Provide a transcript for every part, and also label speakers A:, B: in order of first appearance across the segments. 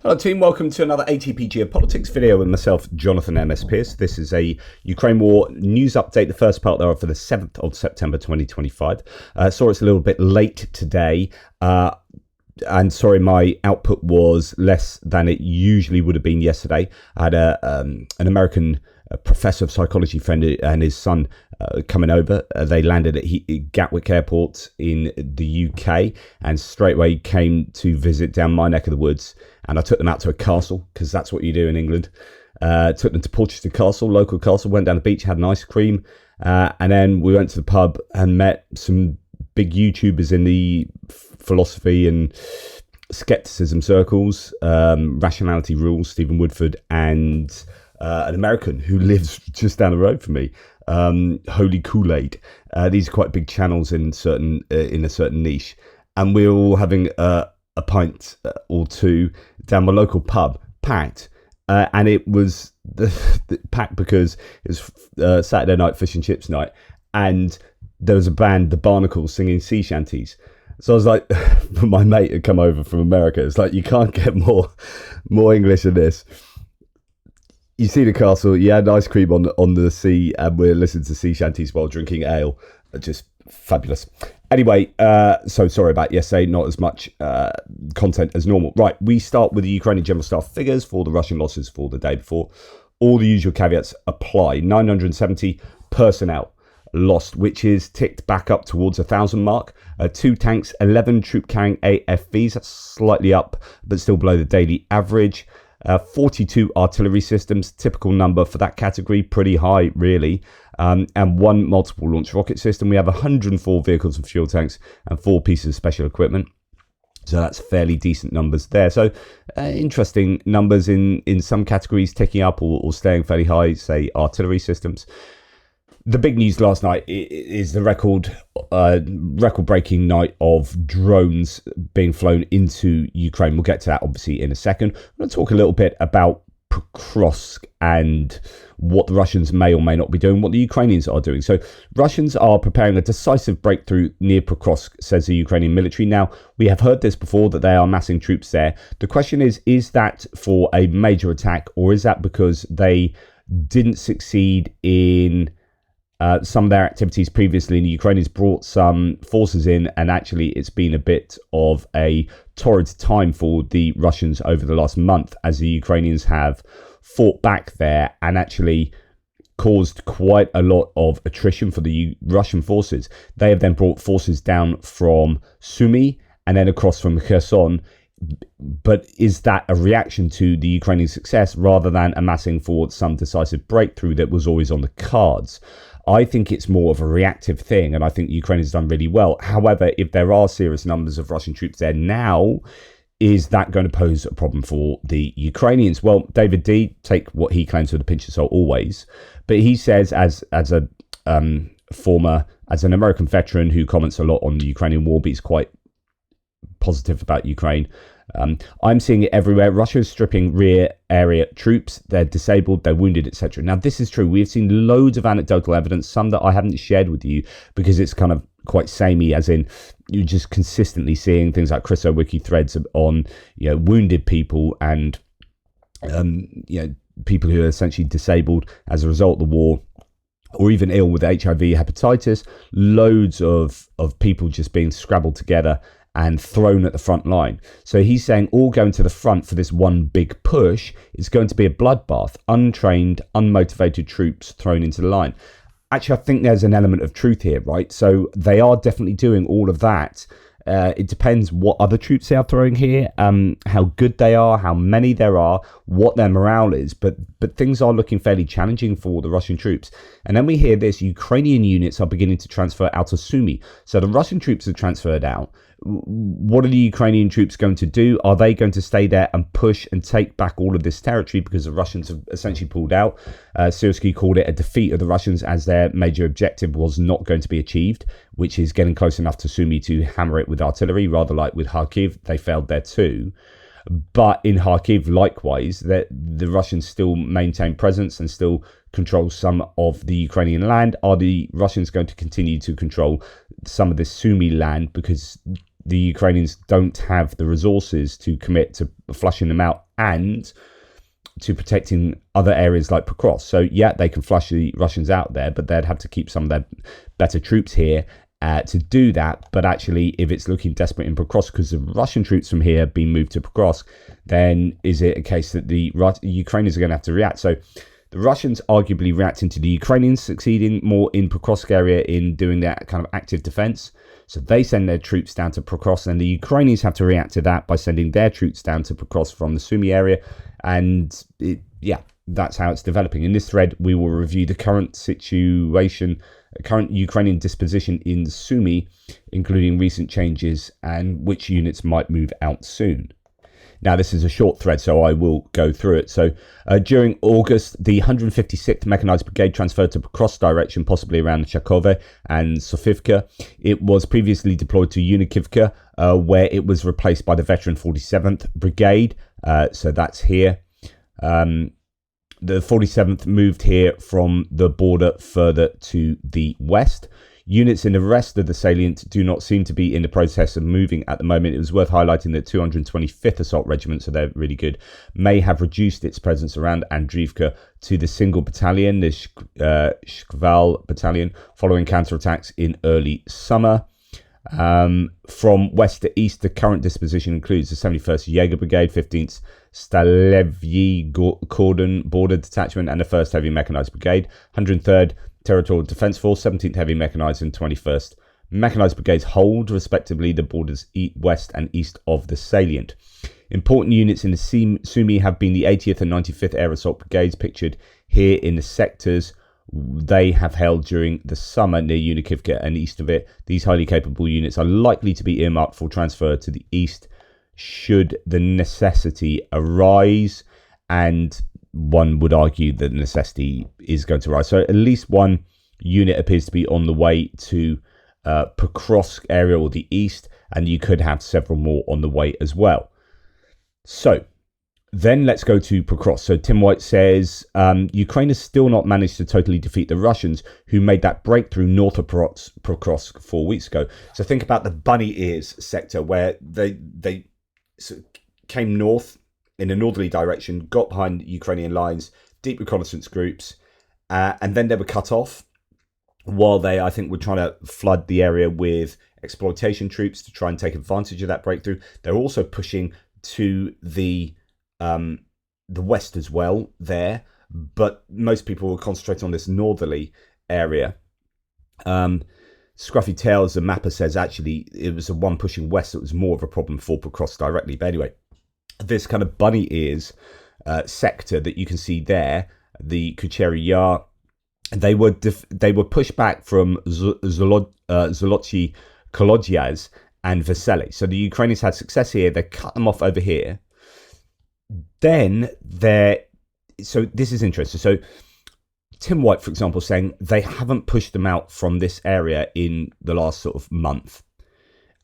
A: Hello team, welcome to another ATP Geopolitics video with myself, Jonathan MS Pearce. This is a Ukraine war news update, the first part thereof for the 7th of September 2025. Sorry it's a little bit late today, and sorry my output was less than it usually would have been yesterday. I had an American professor of psychology friend and his son coming over. They landed at Gatwick Airport in the UK and straight away came to visit down my neck of the woods. And I took them out to a castle, because that's what you do in England. Took them to Portchester Castle, local castle, went down the beach, had an ice cream. And then we went to the pub and met some big YouTubers in the philosophy and skepticism circles. Rationality Rules, Stephen Woodford, and an American who lives just down the road from me. Holy Kool-Aid. These are quite big channels in a certain niche. And we're all having a pint or two down my local pub, packed, and it was packed because it was Saturday night fish and chips night, and there was a band, the Barnacles, singing sea shanties. So I was like, my mate had come over from America. It's like, you can't get more English than this. You see the castle, you had ice cream on the sea, and we're listening to sea shanties while drinking ale. Just fabulous. Anyway, so sorry about yesterday, not as much content as normal. Right, we start with the Ukrainian General Staff figures for the Russian losses for the day before. All the usual caveats apply. 970 personnel lost, which is ticked back up towards 1,000 mark. 2 tanks, 11 troop-carrying AFVs, that's slightly up, but still below the daily average. 42 artillery systems, typical number for that category, pretty high really, and 1 multiple launch rocket system. We have 104 vehicles and fuel tanks and 4 pieces of special equipment, so that's fairly decent numbers there. So interesting numbers in some categories, ticking up or staying fairly high, say artillery systems. The big news last night is the record-breaking night of drones being flown into Ukraine. We'll get to that obviously in a second. I'm going to talk a little bit about Pokrovsk and what the Russians may or may not be doing, what the Ukrainians are doing. So Russians are preparing a decisive breakthrough near Pokrovsk, says the Ukrainian military. Now, we have heard this before, that they are massing troops there. The question is that for a major attack, or is that because they didn't succeed in some of their activities previously, and the Ukrainians brought some forces in, and actually it's been a bit of a torrid time for the Russians over the last month, as the Ukrainians have fought back there and actually caused quite a lot of attrition for the Russian forces. They have then brought forces down from Sumy and then across from Kherson. But is that a reaction to the Ukrainian success rather than amassing for some decisive breakthrough that was always on the cards? I think it's more of a reactive thing, and I think Ukraine has done really well. However, if there are serious numbers of Russian troops there now, is that going to pose a problem for the Ukrainians? Well, David D, take what he claims with a pinch of salt always, but he says as an American veteran who comments a lot on the Ukrainian war, but he's quite positive about Ukraine. I'm seeing it everywhere. Russia is stripping rear area troops. They're disabled, they're wounded, etc. Now, this is true. We've seen loads of anecdotal evidence, some that I haven't shared with you because it's kind of quite samey, as in you're just consistently seeing things like Chris Wiki threads on, wounded people and, people who are essentially disabled as a result of the war, or even ill with HIV, hepatitis. Loads of people just being scrabbled together and thrown at the front line. So he's saying all going to the front for this one big push is going to be a bloodbath. Untrained, unmotivated troops thrown into the line. Actually, I think there's an element of truth here, right? So they are definitely doing all of that. It depends what other troops they are throwing here, how good they are, how many there are, what their morale is. But things are looking fairly challenging for the Russian troops. And then we hear this: Ukrainian units are beginning to transfer out of Sumy. So the Russian troops have transferred out. What are the Ukrainian troops going to do? Are they going to stay there and push and take back all of this territory because the Russians have essentially pulled out? Syrskyi called it a defeat of the Russians, as their major objective was not going to be achieved, which is getting close enough to Sumy to hammer it with artillery, rather like with Kharkiv. They failed there too. But in Kharkiv, likewise, the Russians still maintain presence and still control some of the Ukrainian land. Are the Russians going to continue to control some of this Sumy land? Because the Ukrainians don't have the resources to commit to flushing them out and to protecting other areas like Pokrovsk. So yeah, they can flush the Russians out there, but they'd have to keep some of their better troops here to do that. But actually, if it's looking desperate in Pokrovsk because the Russian troops from here have been moved to Pokrovsk, then is it a case that the Ukrainians are going to have to react? So the Russians arguably reacting to the Ukrainians succeeding more in Pokrovsk area in doing that kind of active defense. So they send their troops down to Pokrovsk, and the Ukrainians have to react to that by sending their troops down to Pokrovsk from the Sumy area. And that's how it's developing. In this thread, we will review the current situation, current Ukrainian disposition in Sumy, including recent changes and which units might move out soon. Now, this is a short thread, so I will go through it. So during August, the 156th Mechanized Brigade transferred to Pokrovsk direction, possibly around Chakove and Sofivka. It was previously deployed to Unikivka, where it was replaced by the veteran 47th Brigade. So that's here. The 47th moved here from the border further to the west. Units in the rest of the salient do not seem to be in the process of moving at the moment. It was worth highlighting that 225th Assault Regiment, so they're really good, may have reduced its presence around Andriivka to the single battalion, the Shkval battalion, following counterattacks in early summer. From west to east, the current disposition includes the 71st Jaeger Brigade, 15th Stalevyi Cordon Border Detachment, and the 1st Heavy Mechanized Brigade, 103rd Territorial Defence Force, 17th Heavy Mechanized, and 21st Mechanized Brigades hold, respectively, the borders west and east of the salient. Important units in the Sumy have been the 80th and 95th Air Assault Brigades, pictured here in the sectors they have held during the summer near Unikivka and east of it. These highly capable units are likely to be earmarked for transfer to the east should the necessity arise, and one would argue that the necessity is going to rise. So at least one unit appears to be on the way to Pokrovsk area or the east, and you could have several more on the way as well. So then let's go to Pokrovsk. So Tim White says, Ukraine has still not managed to totally defeat the Russians, who made that breakthrough north of Pokrovsk 4 weeks ago. So think about the bunny ears sector, where they came north in a northerly direction, got behind Ukrainian lines, deep reconnaissance groups, and then they were cut off while they, I think, were trying to flood the area with exploitation troops to try and take advantage of that breakthrough. They're also pushing to the west as well there, but most people will concentrate on this northerly area. Scruffy Tails, the mapper, says actually it was the one pushing west that was more of a problem for Pokrovsk directly. But anyway, this kind of bunny ears sector that you can see there, the Kucheri Yar, they were pushed back from Zoloty Kolodzyaz and Vesely. So the Ukrainians had success here. They cut them off over here. Then so this is interesting. So Tim White, for example, saying they haven't pushed them out from this area in the last sort of month.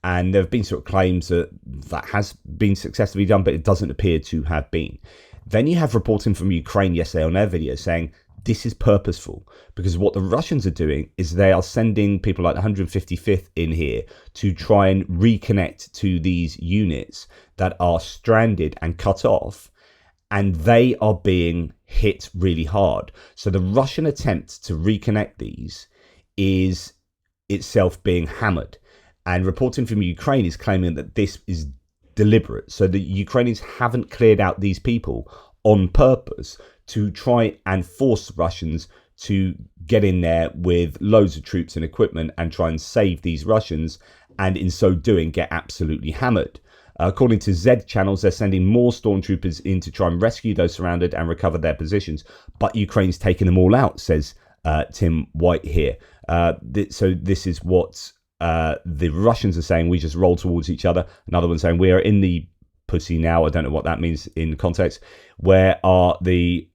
A: And there have been sort of claims that that has been successfully done, but it doesn't appear to have been. Then you have reporting from Ukraine yesterday on their video saying this is purposeful, because what the Russians are doing is they are sending people like the 155th in here to try and reconnect to these units that are stranded and cut off, and they are being hit really hard. So the Russian attempt to reconnect these is itself being hammered. And reporting from Ukraine is claiming that this is deliberate. So the Ukrainians haven't cleared out these people on purpose to try and force Russians to get in there with loads of troops and equipment and try and save these Russians, and in so doing get absolutely hammered. According to Z channels, they're sending more stormtroopers in to try and rescue those surrounded and recover their positions. But Ukraine's taken them all out, says Tim White here. So this is what the Russians are saying. We just roll towards each other. Another one saying we are in the pussy now. I don't know what that means in context. Where are the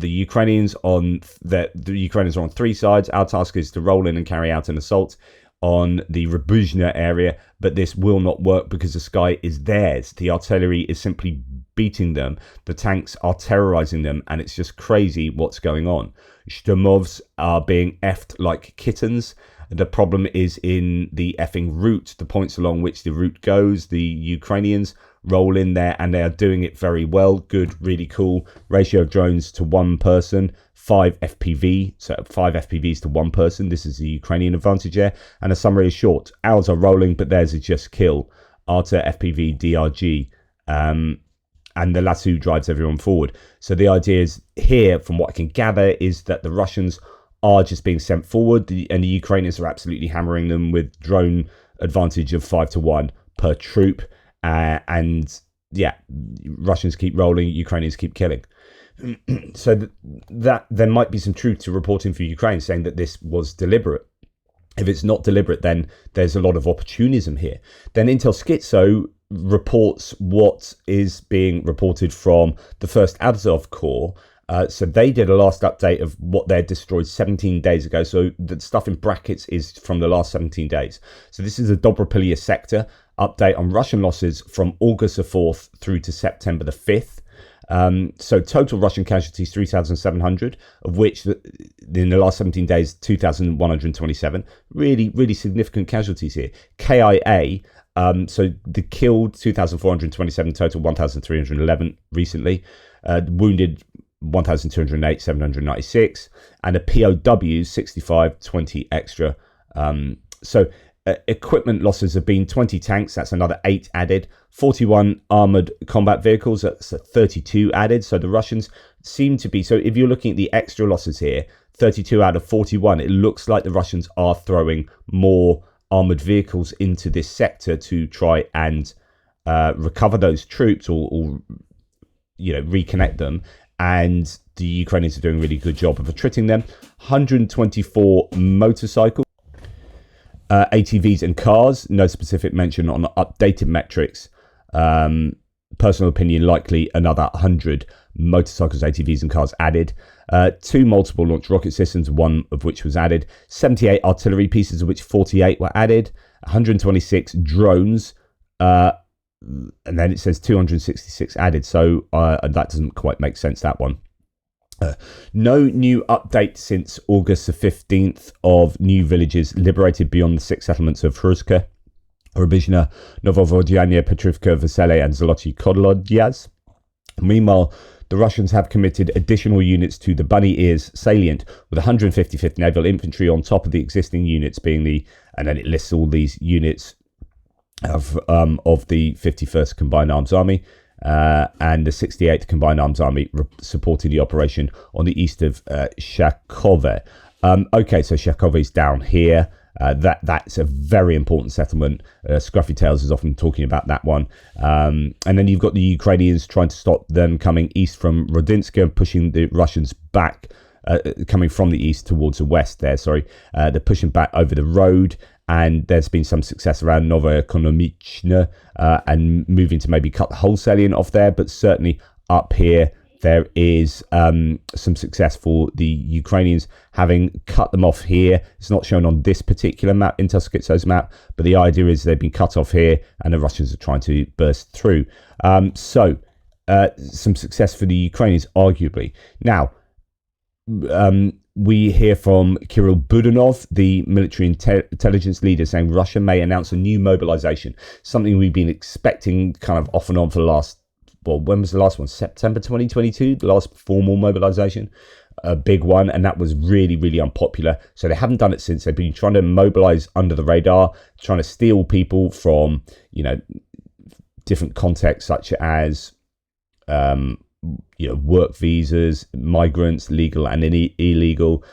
A: Ukrainians on the Ukrainians are on three sides. Our task is to roll in and carry out an assault on the Rabuzhna area, but this will not work because the sky is theirs. The artillery is simply beating them. The tanks are terrorizing them, and it's just crazy what's going on. Shturmovs are being effed like kittens. The problem is in the effing route, the points along which the route goes. The Ukrainians roll in there and they are doing it very well. Good, really cool. Ratio of drones to one person, 5 FPV, so 5 FPVs to one person. This is the Ukrainian advantage there. And the summary is short. Ours are rolling, but theirs is just kill. Arta FPV DRG. And the lasso drives everyone forward. So the idea is here, from what I can gather, is that the Russians are just being sent forward, and the Ukrainians are absolutely hammering them with drone advantage of 5 to 1 per troop. And yeah, Russians keep rolling, Ukrainians keep killing. So that there might be some truth to reporting for Ukraine saying that this was deliberate. If it's not deliberate, then there's a lot of opportunism here. Then Intel Schizo reports what is being reported from the first Azov Corps. So they did a last update of what they had destroyed 17 days ago. So the stuff in brackets is from the last 17 days. So this is a Dobropolye sector update on Russian losses from August the 4th through to September the 5th. So total Russian casualties 3,700, of which in the last 17 days 2,127. Really significant casualties here. KIA, so the killed 2,427, total 1,311 recently. Wounded 1,208, 796, and a POW 65, 20 extra. Equipment losses have been 20 tanks, that's another 8 added, 41 armoured combat vehicles, that's 32 added. So the Russians seem to be, so if you're looking at the extra losses here, 32 out of 41, it looks like the Russians are throwing more armoured vehicles into this sector to try and recover those troops or reconnect them. And the Ukrainians are doing a really good job of attriting them. 124 motorcycles, ATVs and cars, no specific mention on updated metrics. Personal opinion, likely another 100 motorcycles, ATVs and cars added. 2 multiple launch rocket systems, 1 of which was added. 78 artillery pieces, of which 48 were added. 126 drones, and then it says 266 added. So that doesn't quite make sense, that one. No new update since August the 15th of new villages liberated beyond the 6 settlements of Hruzka, Rubizhna, Novovodyanne, Petrivka, Vesele, and Zoloty Kodlodyaz. Meanwhile, the Russians have committed additional units to the Bunny Ears salient, with 155th Naval Infantry on top of the existing units being and then it lists all these units of the 51st Combined Arms Army. And the 68th Combined Arms Army supporting the operation on the east of Shakove. Okay, so Shakove is down here. That's a very important settlement. Scruffy Tales is often talking about that one. And then you've got the Ukrainians trying to stop them coming east from Rodinska and pushing the Russians back, coming from the east towards the west there, they're pushing back over the road. And there's been some success around Novoekonomichna and moving to maybe cut the whole salient off there. But certainly up here, there is some success for the Ukrainians having cut them off here. It's not shown on this particular map, Intel Schizo's map, but the idea is they've been cut off here and the Russians are trying to burst through. Some success for the Ukrainians, arguably. Now, we hear from Kirill Budanov, the military intelligence leader, saying Russia may announce a new mobilization, something we've been expecting kind of off and on for the last, when was the last one? September 2022, the last formal mobilization, a big one, and that was really unpopular. So they haven't done it since. They've been trying to mobilize under the radar, trying to steal people from, different contexts such as work visas, migrants, legal and illegal,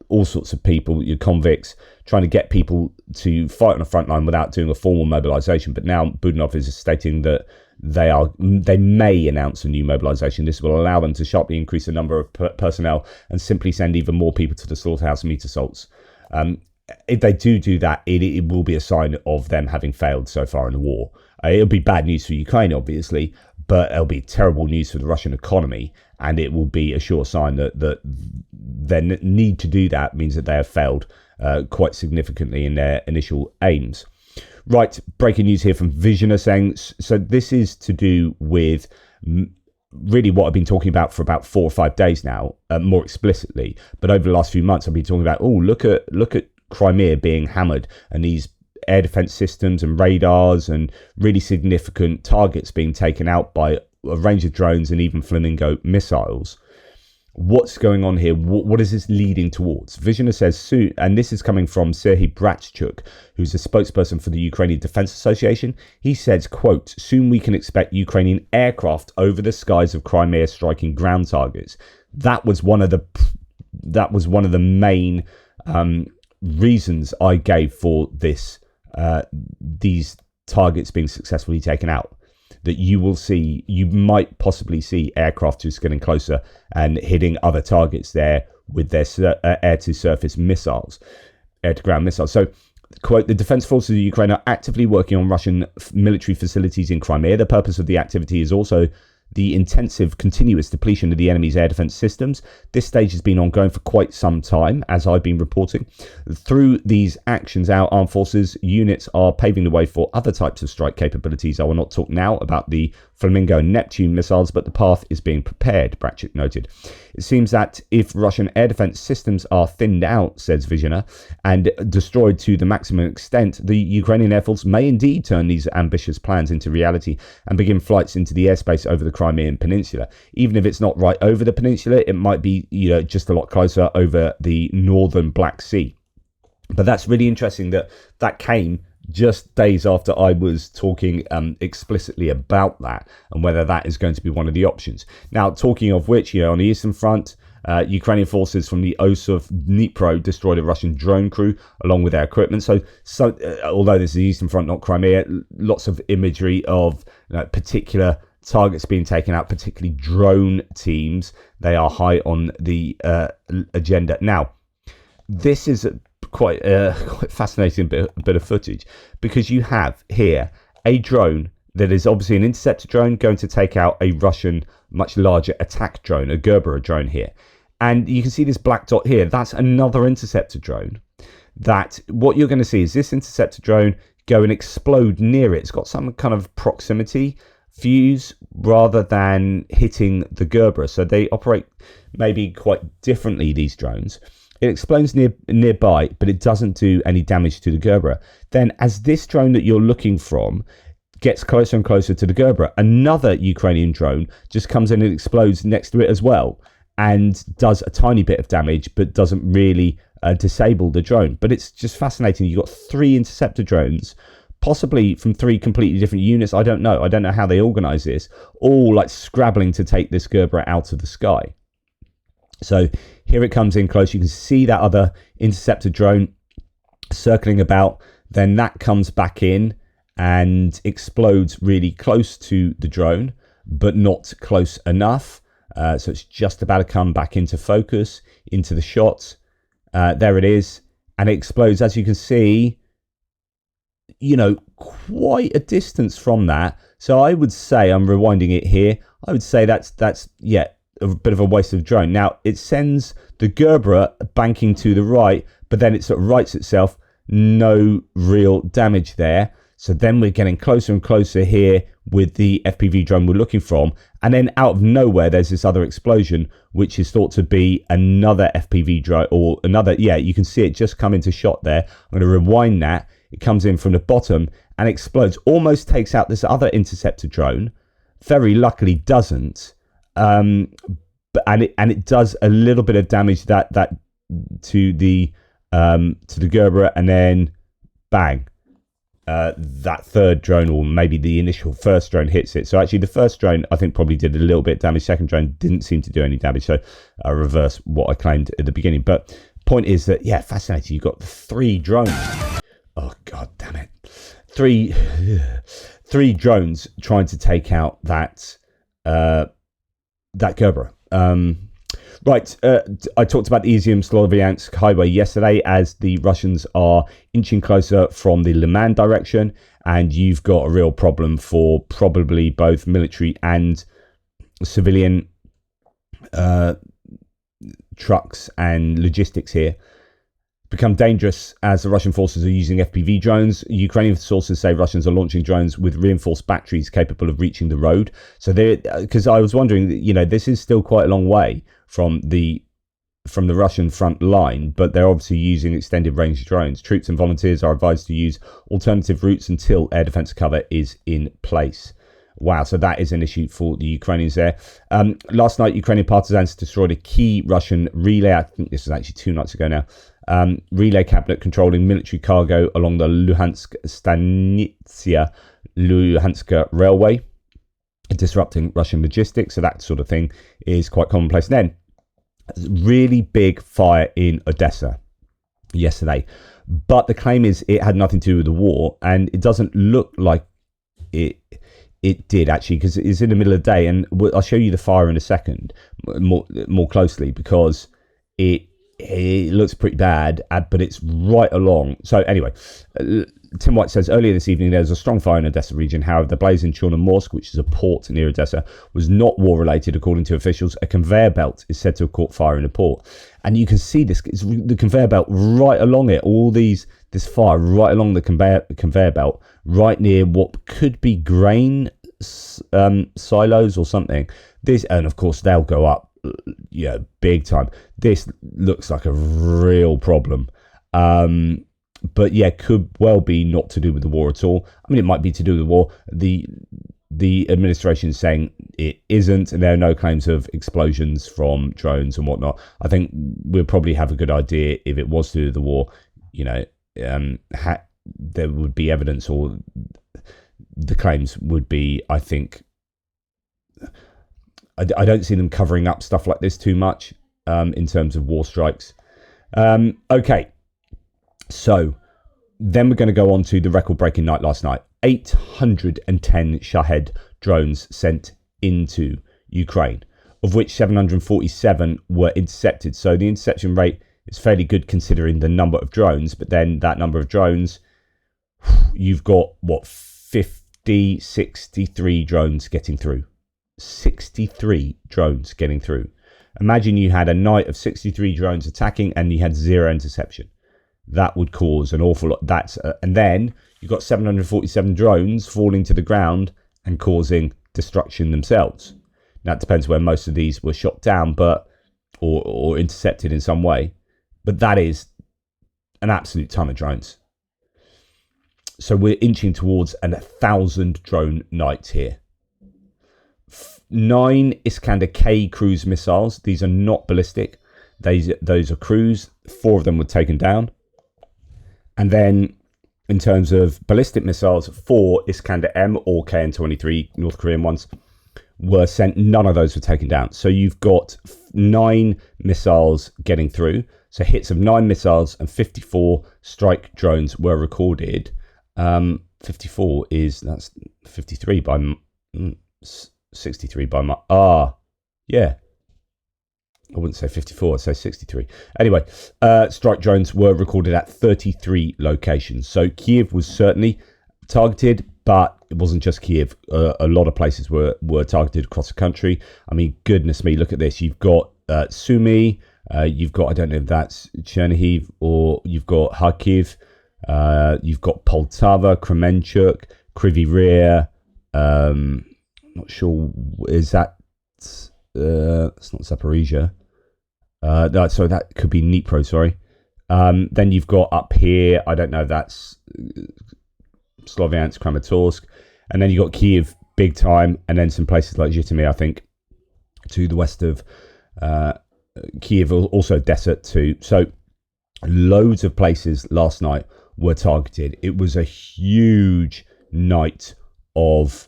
A: all sorts of people, your convicts, trying to get people to fight on the front line without doing a formal mobilization. But now Budanov is stating that they may announce a new mobilization. This will allow them to sharply increase the number of personnel and simply send even more people to the slaughterhouse meat assaults. If they do that, it will be a sign of them having failed so far in the war. It'll be bad news for Ukraine, obviously, but it'll be terrible news for the Russian economy, and it will be a sure sign that their need to do that means that they have failed quite significantly in their initial aims. Right, breaking news here from Visioner saying, so this is to do with really what I've been talking about for about 4 or 5 days now, more explicitly. But over the last few months, I've been talking about, look at Crimea being hammered, and these air defense systems and radars and really significant targets being taken out by a range of drones and even Flamingo missiles. What's going on here? What is this leading towards? Visioner says soon, and this is coming from Serhiy Bratchuk, who's a spokesperson for the Ukrainian Defense Association. He says, quote, soon we can expect Ukrainian aircraft over the skies of Crimea striking ground targets. That was one of the main reasons I gave for this, these targets being successfully taken out. That you might possibly see aircraft just getting closer and hitting other targets there with their air-to-surface missiles, air-to-ground missiles. So, quote, the defense forces of Ukraine are actively working on Russian military facilities in Crimea. The purpose of the activity is also the intensive, continuous depletion of the enemy's air defense systems. This stage has been ongoing for quite some time, as I've been reporting. Through these actions, our armed forces units are paving the way for other types of strike capabilities. I will not talk now about the Flamingo and Neptune missiles, but the path is being prepared, Bratchuk noted. It seems that if Russian air defense systems are thinned out, says Visioner, and destroyed to the maximum extent, the Ukrainian Air Force may indeed turn these ambitious plans into reality and begin flights into the airspace over the Crimean Peninsula. Even if it's not right over the peninsula, it might be, just a lot closer over the northern Black Sea. But that's really interesting that came just days after I was talking explicitly about that and whether that is going to be one of the options. Now, talking of which, on the Eastern Front, Ukrainian forces from the Osa of Dnipro destroyed a Russian drone crew along with their equipment. So although this is the Eastern Front, not Crimea, lots of imagery of particular targets being taken out, particularly drone teams. They are high on the agenda. Now, this is quite fascinating bit of footage, because you have here a drone that is obviously an interceptor drone going to take out a Russian much larger attack drone, a Gerber drone here. And you can see this black dot here. That's another interceptor drone. That what you're going to see is this interceptor drone go and explode near it. It's got some kind of proximity fuse rather than hitting the Gerber. So they operate maybe quite differently, these drones. It explodes nearby, but it doesn't do any damage to the Gerber. Then as this drone that you're looking from gets closer and closer to the Gerber, another Ukrainian drone just comes in and explodes next to it as well and does a tiny bit of damage, but doesn't really disable the drone. But it's just fascinating. You've got 3 interceptor drones, possibly from 3 completely different units. I don't know how they organize this, all like scrabbling to take this Gerber out of the sky. So here it comes in close. You can see that other interceptor drone circling about. Then that comes back in and explodes really close to the drone, but not close enough. So it's just about to come back into focus, into the shot. There it is. And it explodes, as you can see, quite a distance from that. So I would say, I'm rewinding it here, I would say that's a bit of a waste of drone. Now, it sends the Gerber banking to the right, but then it sort of rights itself. No real damage there. So then we're getting closer and closer here with the FPV drone we're looking from. And then out of nowhere, there's this other explosion, which is thought to be another FPV drone or another. Yeah, you can see it just come into shot there. I'm going to rewind that. It comes in from the bottom and explodes. Almost takes out this other interceptor drone. Very luckily doesn't. But it does a little bit of damage that to the Gerber, and then bang, that third drone, or maybe the initial first drone, hits it. So actually the first drone I think probably did a little bit of damage. Second drone didn't seem to do any damage, so I reverse what I claimed at the beginning. But point is that, yeah, fascinating. You've got 3 drones. Oh god damn it. 3 drones trying to take out that Gerber. Right, I talked about the Izium-Sloviansk highway yesterday as the Russians are inching closer from the Liman direction, and you've got a real problem for probably both military and civilian trucks and logistics here. Become dangerous as the Russian forces are using FPV drones. Ukrainian sources say Russians are launching drones with reinforced batteries capable of reaching the road. So because I was wondering, this is still quite a long way from the from the Russian front line, but they're obviously using extended range drones. Troops and volunteers are advised to use alternative routes until air defense cover is in place. Wow, so that is an issue for the Ukrainians there. Last night, Ukrainian partisans destroyed a key Russian relay. I think this was actually 2 nights ago now. Relay cabinet controlling military cargo along the Luhansk-Stanitsia-Luhansk railway, disrupting Russian logistics. So that sort of thing is quite commonplace. And then, really big fire in Odessa yesterday. But the claim is it had nothing to do with the war, and it doesn't look like it did actually, because it's in the middle of the day, and I'll show you the fire in a second more closely, because it looks pretty bad, but it's right along. So anyway, Tim White says earlier this evening there was a strong fire in Odessa region. However, the blaze in Chornomorsk, which is a port near Odessa, was not war related according to officials. A conveyor belt is said to have caught fire in the port, and you can see this. It's the conveyor belt right along it. This fire right along the conveyor belt, right near what could be grain silos or something. And of course they'll go up, big time. This looks like a real problem. But yeah, could well be not to do with the war at all. I mean, it might be to do with the war. The administration is saying it isn't, and there are no claims of explosions from drones and whatnot. I think we'll probably have a good idea if it was to do with the war. There would be evidence, or the claims would be, I think, I don't see them covering up stuff like this too much in terms of war strikes. Okay, so then we're going to go on to the record-breaking night last night. 810 Shahed drones sent into Ukraine, of which 747 were intercepted. So the interception rate is fairly good considering the number of drones, but then that number of drones, you've got, 63 drones getting through. 63 drones getting through. Imagine you had a night of 63 drones attacking and you had 0 interception. That would cause an awful lot. And then you've got 747 drones falling to the ground and causing destruction themselves. Now, it depends where most of these were shot down, or intercepted in some way. But that is an absolute ton of drones. So we're inching towards 1,000 drone nights here. 9 Iskander-K cruise missiles. These are not ballistic. Those are cruise. 4 of them were taken down. And then in terms of ballistic missiles, 4 Iskander-M or KN-23 North Korean ones were sent. None of those were taken down. So you've got 9 missiles getting through. So hits of 9 missiles and 54 strike drones were recorded. 54 that's 53 by 63 by my yeah, I wouldn't say 54, I'd say 63. Anyway, strike drones were recorded at 33 locations. So Kyiv was certainly targeted, but it wasn't just Kyiv. A lot of places were targeted across the country. I mean, goodness me, look at this. You've got Sumy, you've got, I don't know if that's Chernihiv, or you've got Kharkiv, you've got Poltava, Kremenchuk, Kryvyi Rih, not sure, is that it's not Zaporizhia, so that could be Dnipro, sorry. Then you've got up here, I don't know, that's Sloviansk, Kramatorsk, and then you've got Kyiv big time, and then some places like Zhytomyr, I think, to the west of Kyiv, also Odessa too. So loads of places last night were targeted. It was a huge night of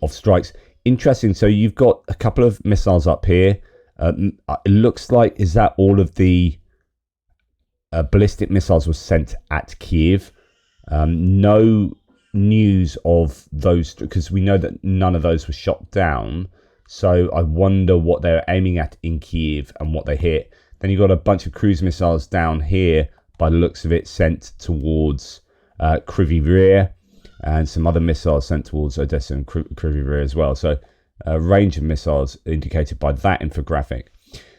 A: strikes. Interesting. So you've got a couple of missiles up here. It looks like, is that all of the ballistic missiles were sent at Kyiv? No news of those, because we know that none of those were shot down. So I wonder what they're aiming at in Kyiv and what they hit. Then you've got a bunch of cruise missiles down here, by the looks of it, sent towards Kryvyi Rih, and some other missiles sent towards Odessa and Kryvyi Rih as well. So a range of missiles indicated by that infographic.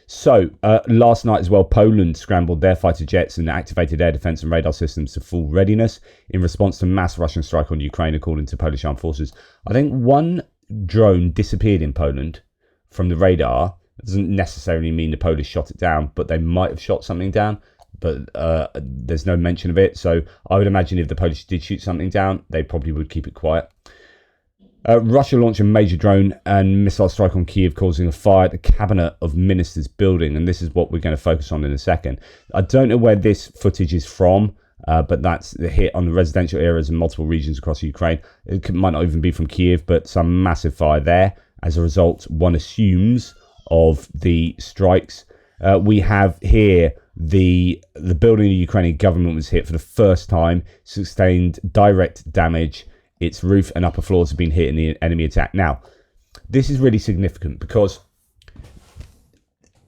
A: So last night as well, Poland scrambled their fighter jets and activated air defense and radar systems to full readiness in response to mass Russian strike on Ukraine, according to Polish armed forces. I think one drone disappeared in Poland from the radar, It doesn't necessarily mean the Polish shot it down, but they might have shot something down. But there's no mention of it. So I would imagine if the Polish did shoot something down, they probably would keep it quiet. Russia launched a major drone and missile strike on Kyiv, causing a fire at the Cabinet of Ministers building. And this is what we're going to focus on in a second. I don't know where this footage is from, but that's the hit on the residential areas in multiple regions across Ukraine. It might not even be from Kyiv, but some massive fire there. As a result, one assumes of the strikes. We have here the building the Ukrainian government was hit for the first time, sustained direct damage. Its roof and upper floors have been hit in the enemy attack. Now, this is really significant because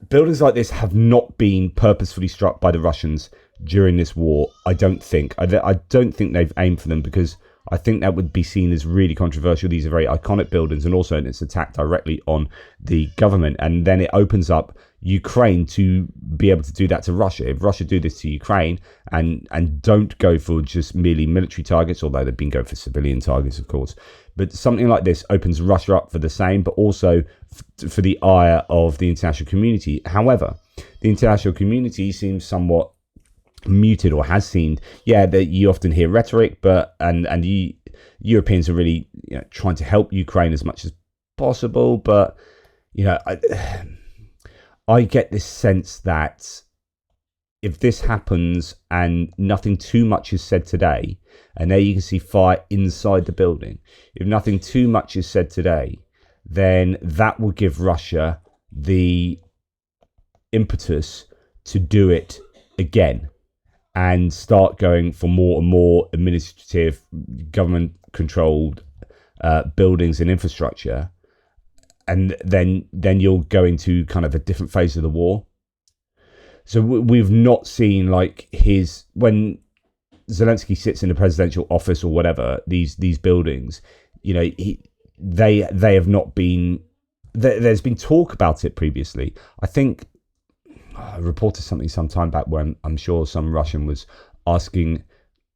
A: buildings like this have not been purposefully struck by the Russians during this war. I don't think. I don't think they've aimed for them, because I think that would be seen as really controversial. These are very iconic buildings, and also it's attacked directly on the government. And then it opens up Ukraine to be able to do that to Russia. If Russia do this to Ukraine and don't go for just merely military targets, although they've been going for civilian targets, of course, but something like this opens Russia up for the same, but also for the ire of the international community. However, the international community seems somewhat muted, or has seemed. Yeah, that you often hear rhetoric, but and the Europeans are really, you know, trying to help Ukraine as much as possible. But you know, I get this sense that if this happens and nothing too much is said today, and there you can see fire inside the building, if nothing too much is said today, then that will give Russia the impetus to do it again and start going for more and more administrative, government-controlled buildings and infrastructure. And then you'll go into kind of a different phase of the war. So we've not seen, like, when Zelensky sits in the presidential office or whatever, these buildings, you know, they have not been. There's been talk about it previously. I think I reported something some time back where I'm sure some Russian was asking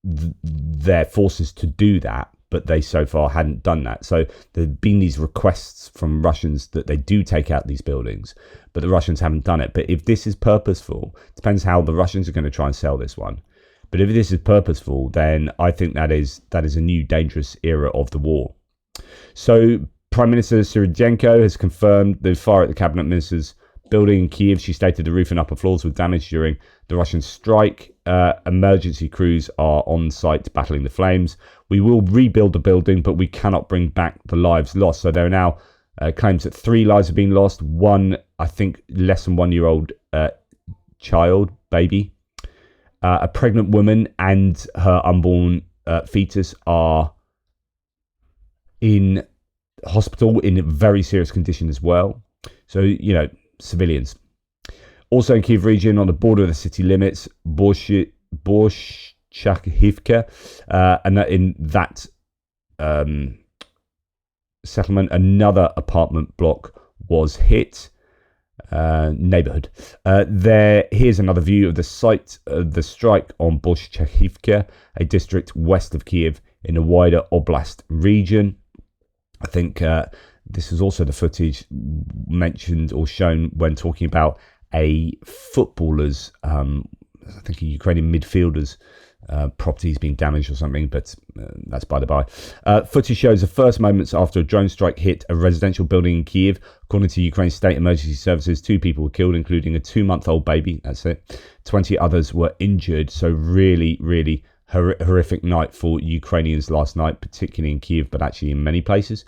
A: their forces to do that, but they so far hadn't done that. So there've been these requests from Russians that they do take out these buildings, but the Russians haven't done it. But if this is purposeful, it depends how the Russians are going to try and sell this one. But if this is purposeful, then I think that is a new dangerous era of the war. So Prime Minister Syridenko has confirmed the fire at the Cabinet Ministers building in Kyiv. She stated the roof and upper floors were damaged during the Russian strike. Emergency crews are on site battling the flames. We will rebuild the building, but we cannot bring back the lives lost. So there are now claims that 3 lives have been lost. One, I think, less than 1 year old baby. A pregnant woman and her unborn fetus are in hospital in very serious condition as well. So, you know, civilians. Also in Kyiv region, on the border of the city limits, Borshchakivka, and in that settlement, another apartment block was hit. Neighborhood. Here's another view of the site of the strike on Borshchakivka, a district west of Kyiv in the wider Oblast region. I think this is also the footage mentioned or shown when talking about a footballer's, I think a Ukrainian midfielder's properties being damaged or something, but that's by the by. Footage shows the first moments after a drone strike hit a residential building in Kyiv. According to Ukraine's state emergency services, 2 people were killed, including a 2-month-old baby. That's it. 20 others were injured. So really, really horrific night for Ukrainians last night, particularly in Kyiv, but actually in many places.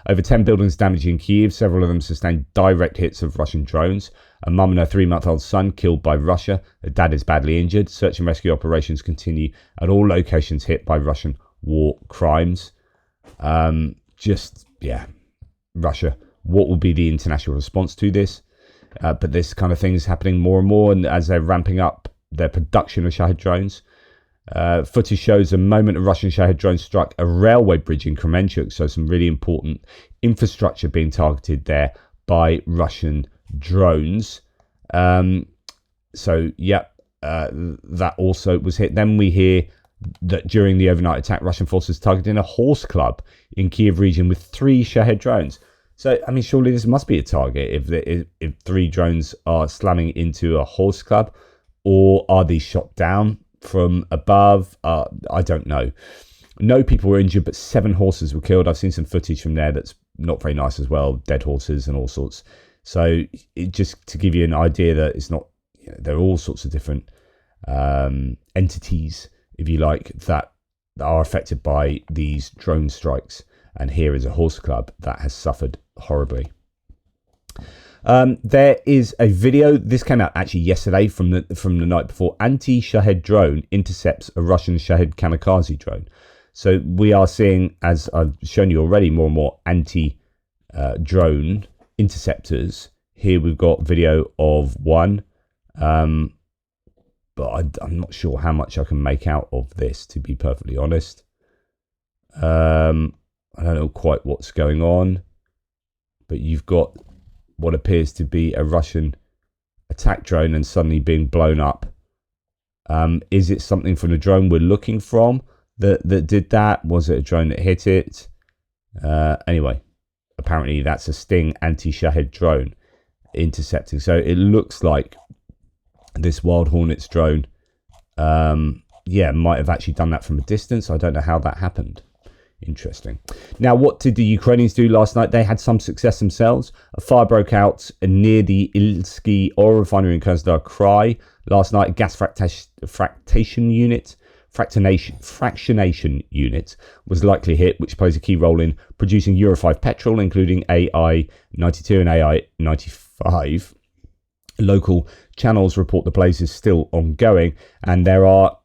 A: Over 10 buildings damaged in Kyiv. Several of them sustained direct hits of Russian drones. A mum and her 3-month-old son killed by Russia. A dad is badly injured. Search and rescue operations continue at all locations hit by Russian war crimes. Russia. What will be the international response to this? But this kind of thing is happening more and more, and as they're ramping up their production of Shahed drones. Footage shows a moment a Russian Shahed drone struck a railway bridge in Kremenchuk, so some really important infrastructure being targeted there by Russian drones. That also was hit. Then we hear that during the overnight attack, Russian forces targeted a horse club in Kyiv region with 3 Shahed drones. So, I mean, surely this must be a target if 3 drones are slamming into a horse club, or are these shot down from above? I don't know. No people were injured, but 7 horses were killed. I've seen some footage from there that's not very nice as well, dead horses and all sorts. So, just to give you an idea that it's not, there are all sorts of different entities, if you like, that are affected by these drone strikes. And here is a horse club that has suffered horribly. There is a video. This came out actually yesterday from the night before. Anti-Shahed drone intercepts a Russian Shahed kamikaze drone. So we are seeing, as I've shown you already, more and more anti-drone interceptors. Here we've got video of one, but I'm not sure how much I can make out of this, to be perfectly honest. I don't know quite what's going on, but you've got what appears to be a Russian attack drone and suddenly being blown up. Is it something from the drone we're looking from that did that? Was it a drone that hit it? Anyway, apparently that's a Sting anti-Shahed drone intercepting. So it looks like this Wild Hornets drone, might have actually done that from a distance. I don't know how that happened. Interesting. Now, what did the Ukrainians do last night? They had some success themselves. A fire broke out near the Ilsky oil refinery in Krasnodar Krai last night. A gas fractionation unit was likely hit, which plays a key role in producing Euro 5 petrol, including AI-92 and AI-95. Local channels report the blaze is still ongoing, and there are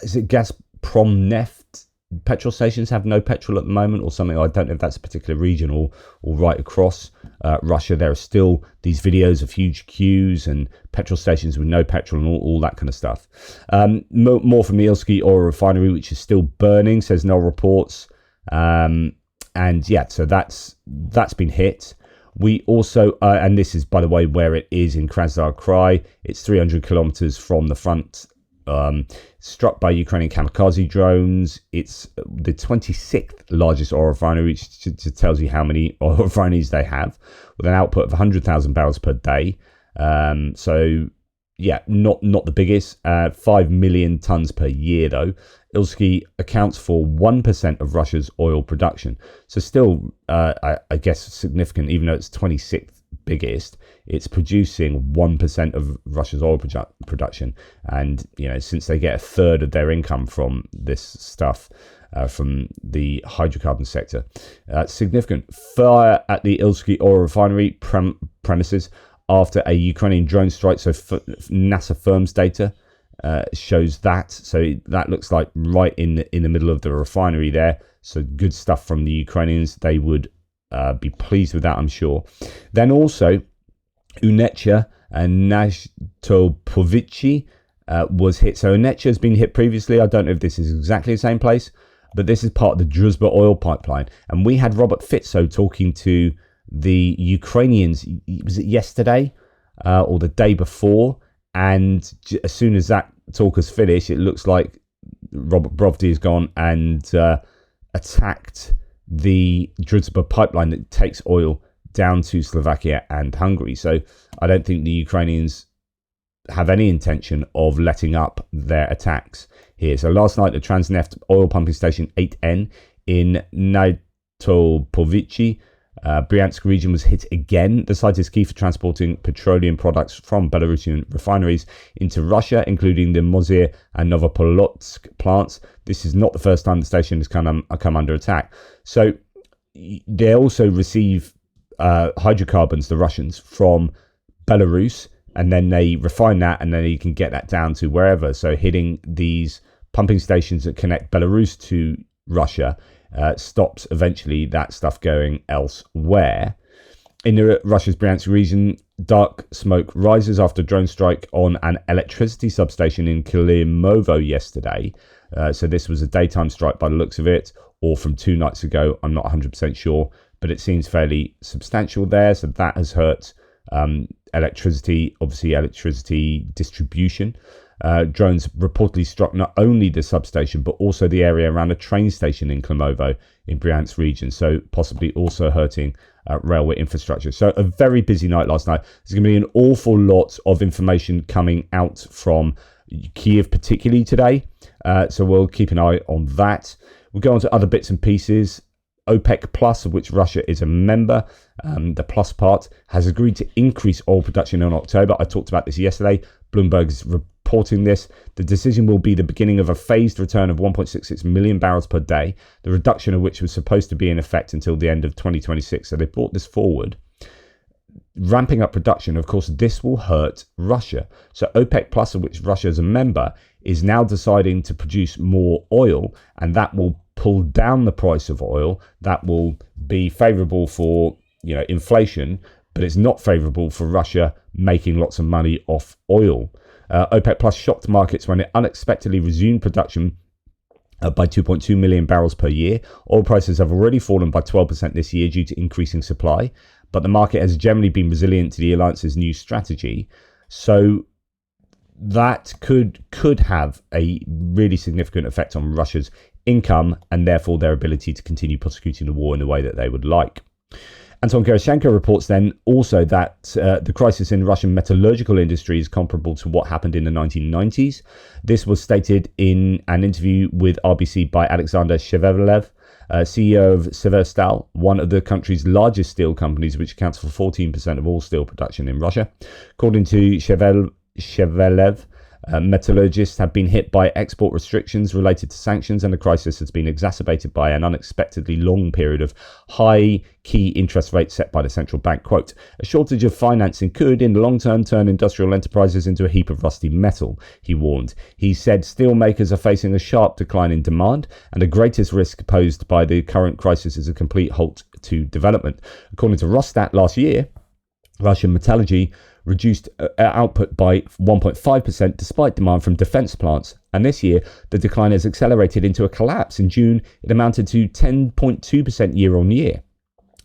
A: is it Gazprom Neft petrol stations have no petrol at the moment or something. I don't know if that's a particular region or right across Russia. There are still these videos of huge queues and petrol stations with no petrol and all that kind of stuff. More from the Ilsky oil refinery, which is still burning, says no reports. So that's been hit. We also, and this is, by the way, where it is in Krasnodar Krai. It's 300 kilometers from the front. Struck by Ukrainian kamikaze drones. It's the 26th largest oil refinery, which just tells you how many oil refineries they have, with an output of 100,000 barrels per day. Not the biggest. 5 million tons per year, though. Ilsky accounts for 1% of Russia's oil production. So still, I guess, significant, even though it's 26th biggest. It's producing 1% of Russia's oil production. And, since they get a third of their income from this stuff, from the hydrocarbon sector, significant. Fire at the Ilsky oil refinery premises after a Ukrainian drone strike. So NASA firms data shows that. So that looks like right in the middle of the refinery there. So good stuff from the Ukrainians. They would be pleased with that, I'm sure. Then also, Unecha and Najtopovici was hit. So Unecha has been hit previously. I don't know if this is exactly the same place, but this is part of the Druzhba oil pipeline. And we had Robert Fitzo talking to the Ukrainians, was it yesterday or the day before? And as soon as that talk has finished, it looks like Robert Brovdy has gone and attacked the Druzhba pipeline that takes oil down to Slovakia and Hungary. So I don't think the Ukrainians have any intention of letting up their attacks here. So last night, the Transneft oil pumping station 8N in Najtopovici, Bryansk region was hit again. The site is key for transporting petroleum products from Belarusian refineries into Russia, including the Mozyr and Novopolotsk plants. This is not the first time the station has come under attack. So they also receive hydrocarbons, the Russians, from Belarus, and then they refine that, and then you can get that down to wherever. So hitting these pumping stations that connect Belarus to Russia stops eventually that stuff going elsewhere. In Russia's Bryansk region, dark smoke rises after a drone strike on an electricity substation in Klimovo yesterday. So this was a daytime strike by the looks of it, or from 2 nights ago. I'm not 100% sure, but it seems fairly substantial there. So that has hurt electricity distribution. Drones reportedly struck not only the substation, but also the area around a train station in Klimovo in Bryansk region, so possibly also hurting railway infrastructure. So a very busy night last night. There's going to be an awful lot of information coming out from Kyiv, particularly today. So we'll keep an eye on that. We'll go on to other bits and pieces. OPEC Plus, of which Russia is a member, the plus part, has agreed to increase oil production in October. I talked about this yesterday. Bloomberg's reporting this. The decision will be the beginning of a phased return of 1.66 million barrels per day, the reduction of which was supposed to be in effect until the end of 2026. So they brought this forward. Ramping up production, of course, this will hurt Russia. So OPEC Plus, of which Russia is a member, is now deciding to produce more oil, and that will pull down the price of oil. That will be favorable for, inflation, but it's not favorable for Russia making lots of money off oil. OPEC Plus shocked markets when it unexpectedly resumed production by 2.2 million barrels per year. Oil prices have already fallen by 12% this year due to increasing supply, but the market has generally been resilient to the alliance's new strategy. So that could have a really significant effect on Russia's income and therefore their ability to continue prosecuting the war in the way that they would like. Anton Gerashenko reports then also that the crisis in Russian metallurgical industry is comparable to what happened in the 1990s. This was stated in an interview with RBC by Alexander Shevelev, CEO of Severstal, one of the country's largest steel companies, which accounts for 14% of all steel production in Russia. According to Shevelev, metallurgists have been hit by export restrictions related to sanctions, and the crisis has been exacerbated by an unexpectedly long period of high key interest rates set by the central bank. Quote, a shortage of financing could, in the long term, turn industrial enterprises into a heap of rusty metal, he warned. He said steel makers are facing a sharp decline in demand, and the greatest risk posed by the current crisis is a complete halt to development. According to Rostat, last year, Russian metallurgy reduced output by 1.5% despite demand from defense plants. And this year, the decline has accelerated into a collapse. In June, it amounted to 10.2% year on year.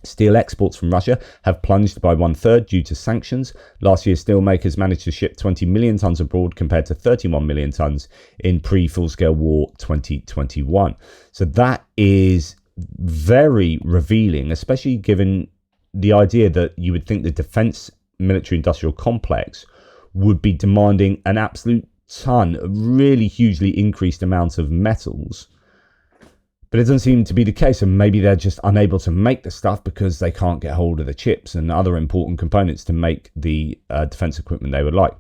A: Steel exports from Russia have plunged by 1/3 due to sanctions. Last year, steel makers managed to ship 20 million tons abroad compared to 31 million tons in pre-full-scale war 2021. So that is very revealing, especially given the idea that you would think the defense military industrial complex would be demanding an absolute ton, a really hugely increased amount of metals. But it doesn't seem to be the case, and maybe they're just unable to make the stuff because they can't get hold of the chips and other important components to make the defense equipment they would like.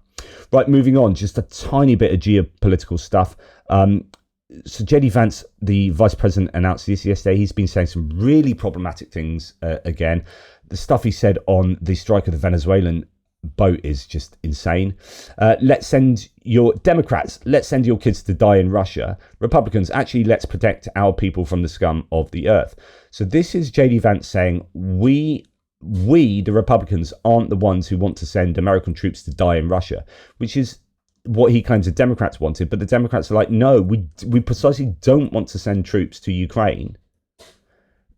A: Right, moving on, just a tiny bit of geopolitical stuff. So JD Vance, the vice president, announced this yesterday. He's been saying some really problematic things again. The stuff he said on the strike of the Venezuelan boat is just insane. Let's send your Democrats, let's send your kids to die in Russia. Republicans, actually, let's protect our people from the scum of the earth. So this is JD Vance saying, we, the Republicans, aren't the ones who want to send American troops to die in Russia, which is what he claims the Democrats wanted. But the Democrats are like, no, we precisely don't want to send troops to Ukraine.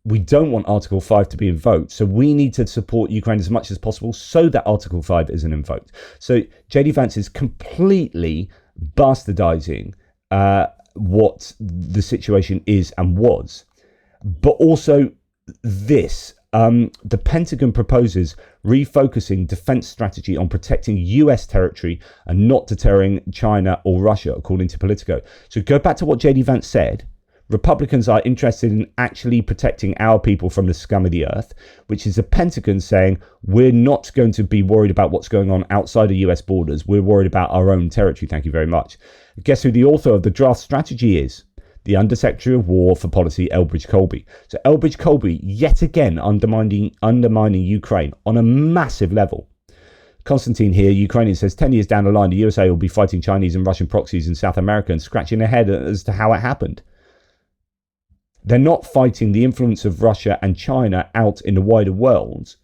A: We don't want Article 5 to be invoked. So we need to support Ukraine as much as possible so that Article 5 isn't invoked. So JD Vance is completely bastardizing what the situation is and was. But also this, the Pentagon proposes refocusing defense strategy on protecting US territory and not deterring China or Russia, according to Politico. So go back to what JD Vance said. Republicans are interested in actually protecting our people from the scum of the earth, which is the Pentagon saying we're not going to be worried about what's going on outside of US borders. We're worried about our own territory. Thank you very much. Guess who the author of the draft strategy is? The Undersecretary of War for Policy, Elbridge Colby. So Elbridge Colby, yet again, undermining Ukraine on a massive level. Constantine here, Ukrainian, says 10 years down the line, the USA will be fighting Chinese and Russian proxies in South America and scratching their head as to how it happened. They're not fighting the influence of Russia and China out in the wider world.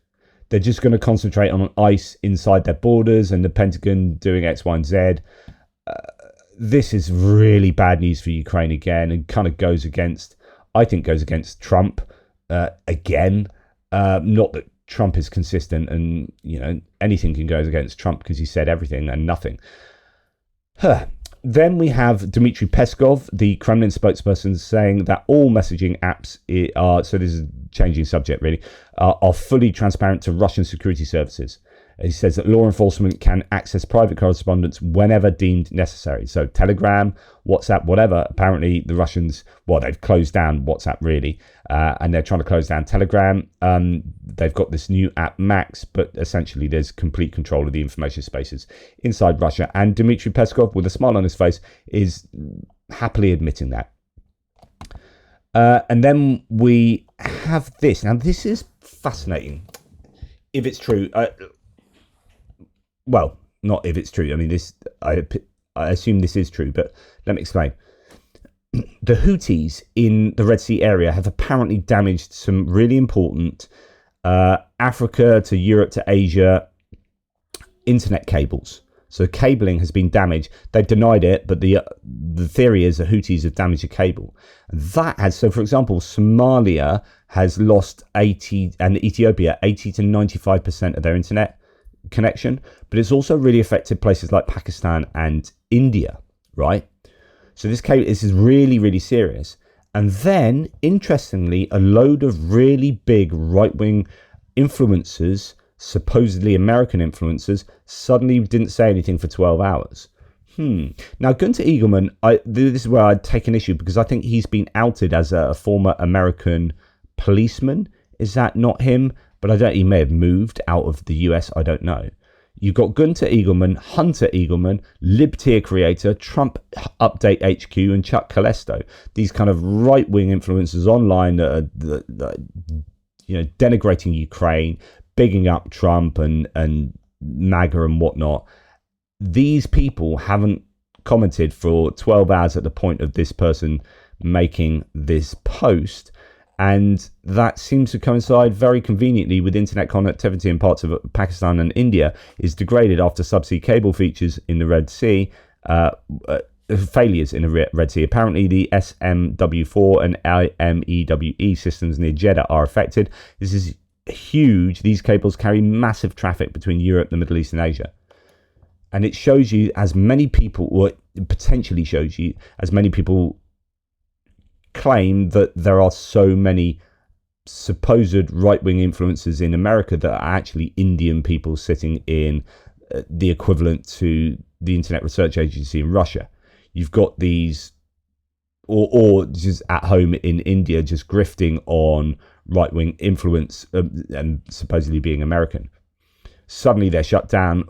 A: They're just going to concentrate on ICE inside their borders and the Pentagon doing X, Y, and Z. This is really bad news for Ukraine again, and kind of goes against Trump again. Not that Trump is consistent and, anything can go against Trump because he said everything and nothing. Then we have Dmitry Peskov, the Kremlin spokesperson, saying that all messaging apps are, so this is changing subject really, are fully transparent to Russian security services. He says that law enforcement can access private correspondence whenever deemed necessary. So Telegram, WhatsApp, whatever. Apparently the Russians, well, they've closed down WhatsApp really, and they're trying to close down Telegram. They've got this new app Max, but essentially there's complete control of the information spaces inside Russia. And Dmitry Peskov, with a smile on his face, is happily admitting that. And then we have this. Now, this is fascinating. If it's true, well, not if it's true. I mean, this I assume this is true, but let me explain. The Houthis in the Red Sea area have apparently damaged some really important Africa to Europe to Asia internet cables. So cabling has been damaged. They've denied it, but the theory is the Houthis have damaged a cable. That has, so for example, Somalia has lost 80 and Ethiopia 80 to 95% of their internet connection, but it's also really affected places like Pakistan and India, right? So this is really, really serious. And then, interestingly, a load of really big right-wing influencers, supposedly American influencers, suddenly didn't say anything for 12 hours. Now, Gunter Eagleman, this is where I'd take an issue, because I think he's been outed as a former American policeman. Is that not him? But I don't. He may have moved out of the US. I don't know. You've got Gunter Eagleman, Hunter Eagleman, Libtier creator, Trump Update HQ, and Chuck Callesto. These kind of right-wing influencers online that are denigrating Ukraine, bigging up Trump and MAGA and whatnot. These people haven't commented for 12 hours at the point of this person making this post. And that seems to coincide very conveniently with internet connectivity in parts of Pakistan and India is degraded after subsea cable features in the Red Sea, failures in the Red Sea. Apparently, the SMW4 and IMEWE systems near Jeddah are affected. This is huge. These cables carry massive traffic between Europe, the Middle East, and Asia. And it shows you as many people, or it potentially shows you as many people claim that there are so many supposed right-wing influencers in America that are actually Indian people sitting in the equivalent to the Internet Research Agency in Russia. You've got these, or just at home in India, just grifting on right-wing influence and supposedly being American. Suddenly they're shut down,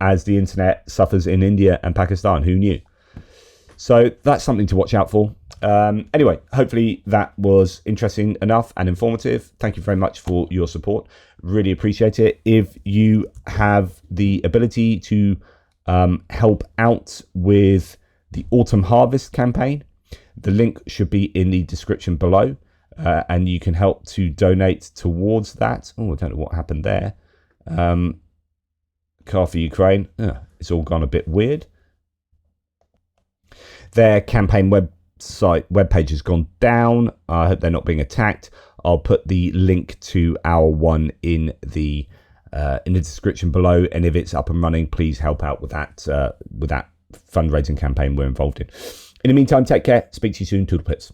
A: as the internet suffers in India and Pakistan. Who knew? So that's something to watch out for. Anyway, hopefully that was interesting enough and informative. Thank you very much for your support. Really appreciate it. If you have the ability to help out with the Autumn Harvest campaign, the link should be in the description below, and you can help to donate towards that. I don't know what happened there. Car for Ukraine. It's all gone a bit weird. Their campaign webpage has gone down. I hope they're not being attacked. I'll put the link to our one in the description below, and if it's up and running, please help out with that fundraising campaign we're involved in. In the meantime, take care. Speak to you soon. Toodle pits.